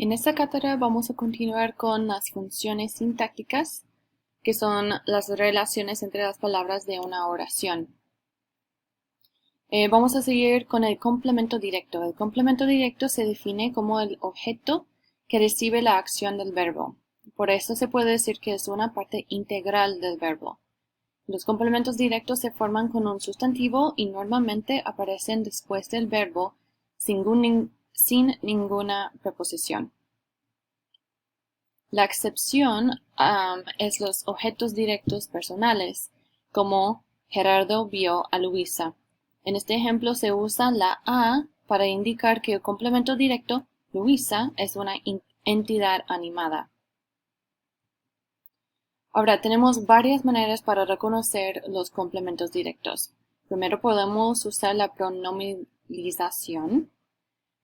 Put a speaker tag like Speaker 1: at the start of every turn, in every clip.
Speaker 1: En esta cátedra vamos a continuar con las funciones sintácticas, que son las relaciones entre las palabras de una oración. Vamos a seguir con el complemento directo. El complemento directo se define como el objeto que recibe la acción del verbo. Por eso se puede decir que es una parte integral del verbo. Los complementos directos se forman con un sustantivo y normalmente aparecen después del verbo sin ninguna preposición. La excepción es los objetos directos personales, como Gerardo vio a Luisa. En este ejemplo se usa la a para indicar que el complemento directo, Luisa, es una entidad animada. Ahora, tenemos varias maneras para reconocer los complementos directos. Primero podemos usar la pronominalización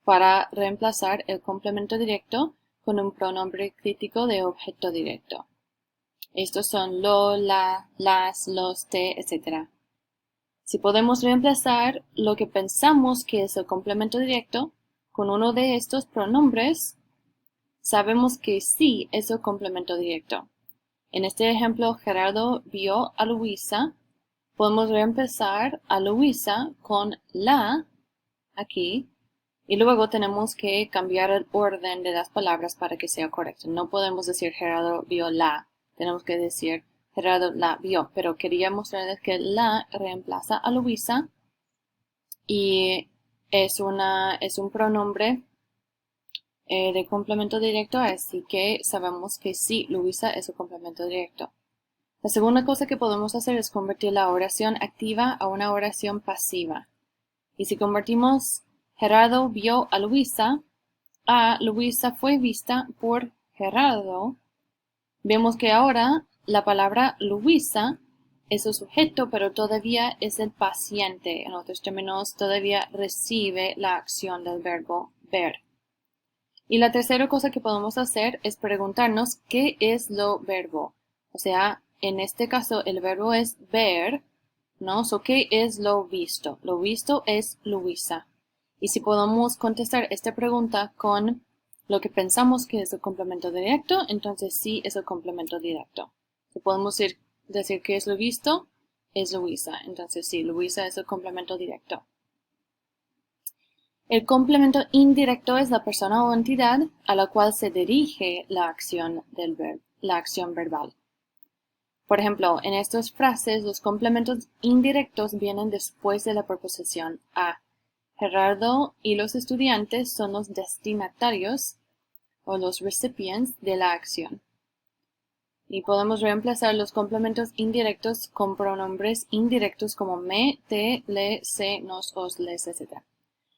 Speaker 1: para reemplazar el complemento directo con un pronombre crítico de objeto directo. Estos son lo, la, las, los, te, etc. Si podemos reemplazar lo que pensamos que es el complemento directo con uno de estos pronombres, sabemos que sí es el complemento directo. En este ejemplo, Gerardo vio a Luisa. Podemos reemplazar a Luisa con la aquí. Y luego tenemos que cambiar el orden de las palabras para que sea correcto. No podemos decir Gerardo vio la. Tenemos que decir Gerardo la vio. Pero quería mostrarles que la reemplaza a Luisa y es un pronombre de complemento directo, así que sabemos que sí, Luisa es un complemento directo. La segunda cosa que podemos hacer es convertir la oración activa a una oración pasiva. Y si convertimos Gerardo vio a Luisa fue vista por Gerardo, vemos que ahora la palabra Luisa es el sujeto, pero todavía es el paciente. En otros términos, todavía recibe la acción del verbo ver. Y la tercera cosa que podemos hacer es preguntarnos qué es lo verbo. O sea, en este caso el verbo es ver, ¿no? So, ¿qué es lo visto? Lo visto es Luisa. Y si podemos contestar esta pregunta con lo que pensamos que es el complemento directo, entonces sí es el complemento directo. Si podemos decir que es lo visto, es Luisa. Entonces sí, Luisa es el complemento directo. El complemento indirecto es la persona o entidad a la cual se dirige la acción verbal. Por ejemplo, en estas frases los complementos indirectos vienen después de la preposición a. Gerardo y los estudiantes son los destinatarios o los recipients de la acción. Y podemos reemplazar los complementos indirectos con pronombres indirectos como me, te, le, se, nos, os, les, etc.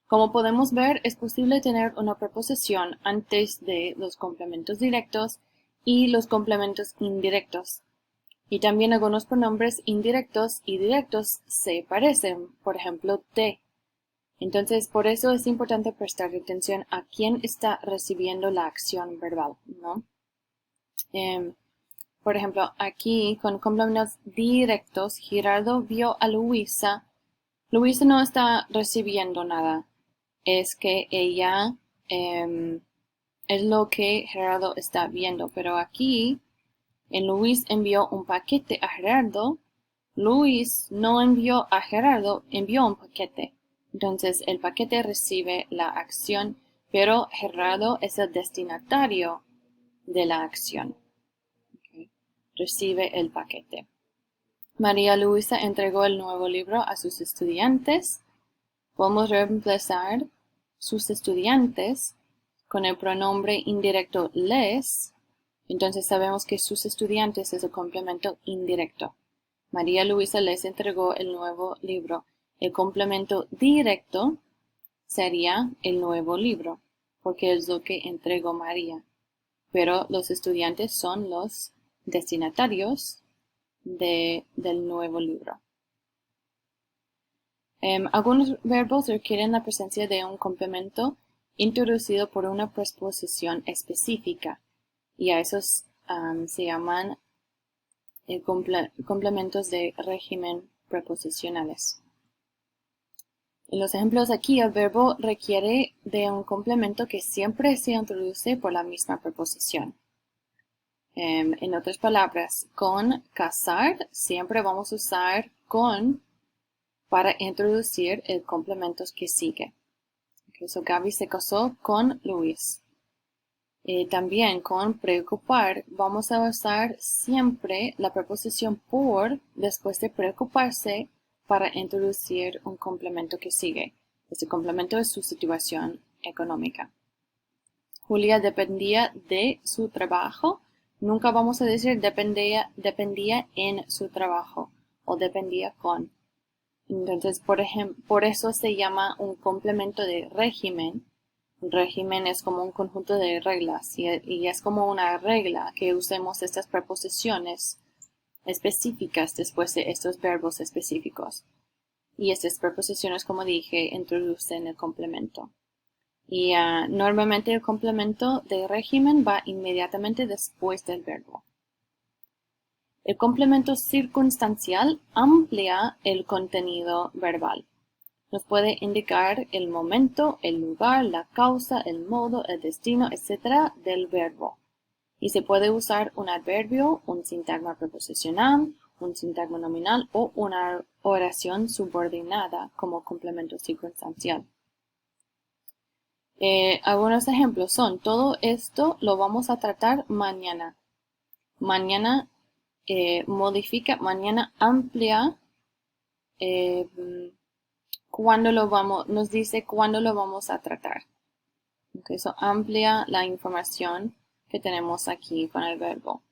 Speaker 1: Como podemos ver, es posible tener una preposición antes de los complementos directos y los complementos indirectos. Y también algunos pronombres indirectos y directos se parecen, por ejemplo, te. Entonces, por eso es importante prestar atención a quién está recibiendo la acción verbal, ¿no? Por ejemplo, aquí con complementos directos, Gerardo vio a Luisa. Luisa no está recibiendo nada. Es que ella es lo que Gerardo está viendo. Pero aquí, Luis envió un paquete a Gerardo. Luis no envió a Gerardo, envió un paquete. Entonces, el paquete recibe la acción, pero Gerardo es el destinatario de la acción. Okay. Recibe el paquete. María Luisa entregó el nuevo libro a sus estudiantes. Podemos reemplazar sus estudiantes con el pronombre indirecto les. Entonces sabemos que sus estudiantes es el complemento indirecto. María Luisa les entregó el nuevo libro. El complemento directo sería el nuevo libro, porque es lo que entregó María. Pero los estudiantes son los destinatarios del nuevo libro. Algunos verbos requieren la presencia de un complemento introducido por una preposición específica y a esos se llaman complementos de régimen preposicionales. En los ejemplos aquí, el verbo requiere de un complemento que siempre se introduce por la misma preposición. En otras palabras, con casar siempre vamos a usar con para introducir el complemento que sigue. So Gaby se casó con Luis. También con preocupar vamos a usar siempre la preposición por después de preocuparse para introducir un complemento que sigue. Este complemento es su situación económica. Julia dependía de su trabajo. Nunca vamos a decir dependía en su trabajo o dependía con. Entonces, por eso se llama un complemento de régimen. Un régimen es como un conjunto de reglas y es como una regla que usemos estas preposiciones específicas después de estos verbos específicos. Y estas preposiciones, como dije, introducen el complemento. Y normalmente el complemento de régimen va inmediatamente después del verbo. El complemento circunstancial amplía el contenido verbal. Nos puede indicar el momento, el lugar, la causa, el modo, el destino, etc. del verbo. Y se puede usar un adverbio, un sintagma preposicional, un sintagma nominal o una oración subordinada como complemento circunstancial. Algunos ejemplos son, todo esto lo vamos a tratar mañana. Mañana modifica, mañana amplia, nos dice cuándo lo vamos a tratar. Eso amplia la información que tenemos aquí con el verbo.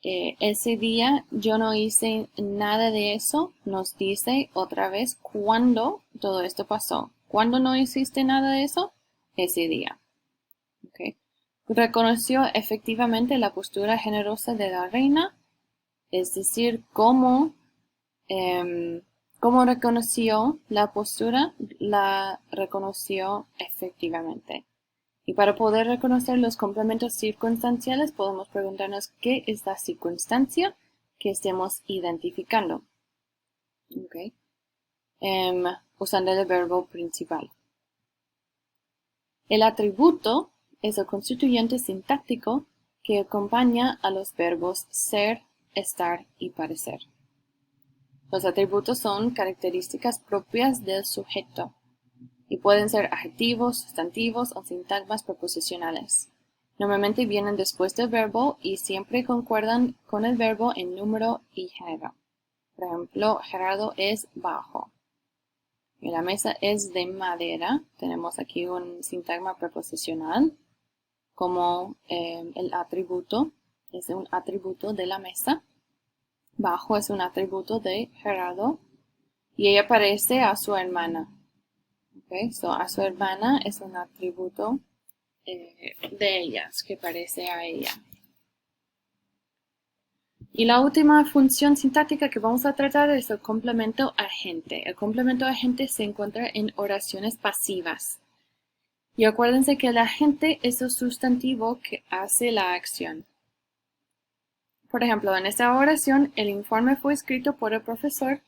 Speaker 1: Ese día yo no hice nada de eso, nos dice otra vez cuándo todo esto pasó. ¿Cuándo no hiciste nada de eso? Ese día. Okay. Reconoció efectivamente la postura generosa de la reina, es decir, cómo reconoció la postura, la reconoció efectivamente. Y para poder reconocer los complementos circunstanciales, podemos preguntarnos qué es la circunstancia que estemos identificando. Okay. Usando el verbo principal. El atributo es el constituyente sintáctico que acompaña a los verbos ser, estar y parecer. Los atributos son características propias del sujeto y pueden ser adjetivos, sustantivos o sintagmas preposicionales. Normalmente vienen después del verbo y siempre concuerdan con el verbo en número y género. Por ejemplo, Gerardo es bajo. Y la mesa es de madera. Tenemos aquí un sintagma preposicional como el atributo. Es un atributo de la mesa. Bajo es un atributo de Gerardo. Y ella parece a su hermana. Okay, so a su hermana es un atributo de ellas, que parece a ella. Y la última función sintáctica que vamos a tratar es el complemento agente. El complemento agente se encuentra en oraciones pasivas. Y acuérdense que el agente es el sustantivo que hace la acción. Por ejemplo, en esta oración, el informe fue escrito por el profesor.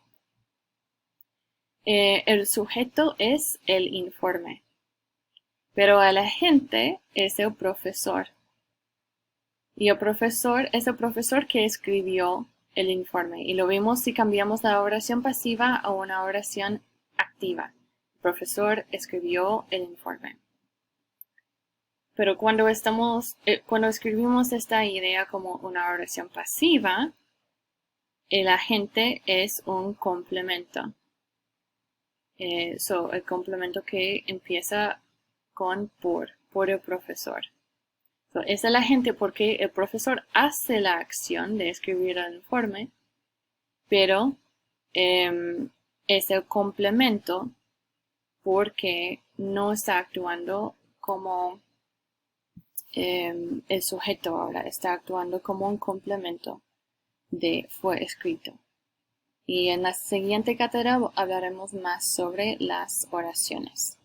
Speaker 1: El sujeto es el informe, pero el agente es el profesor. Y el profesor es el profesor que escribió el informe. Y lo vimos si cambiamos la oración pasiva a una oración activa. El profesor escribió el informe. Pero cuando escribimos esta idea como una oración pasiva, el agente es un complemento. El complemento que empieza con por el profesor. Es el agente porque el profesor hace la acción de escribir el informe, pero es el complemento porque no está actuando como el sujeto ahora, está actuando como un complemento de fue escrito. Y en la siguiente cátedra hablaremos más sobre las oraciones.